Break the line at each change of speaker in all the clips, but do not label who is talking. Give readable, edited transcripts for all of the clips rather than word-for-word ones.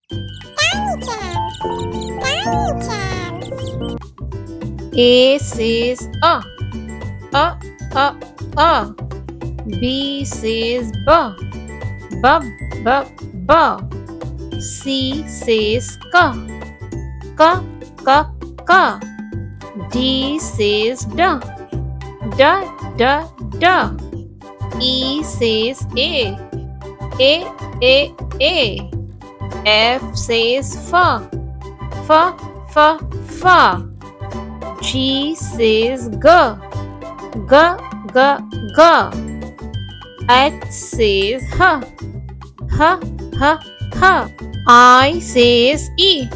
Tiny chance. Tiny chance.
A says a, a. B says b, b. C says k, k. D says da. E says a. F says fa. G says g. H says ha. I says e.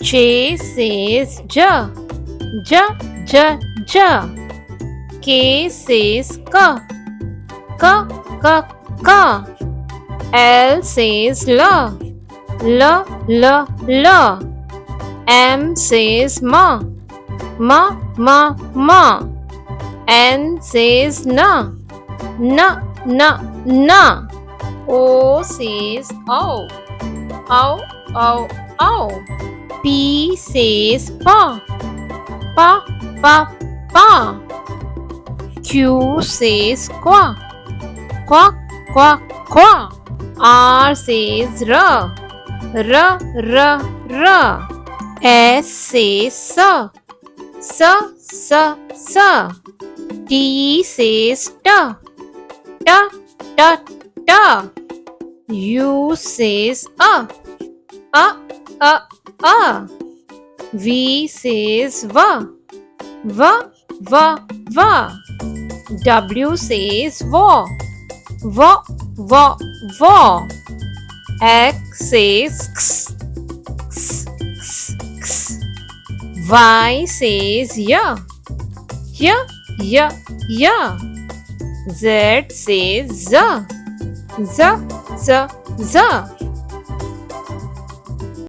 J says ja. K says ka. L says la. M says ma. N says na. O says ow. P says pa. Q says qua. R says ra. S says sa. T says ta. U says a. V says va. W says wa. X says x. Y says ya. Z says za.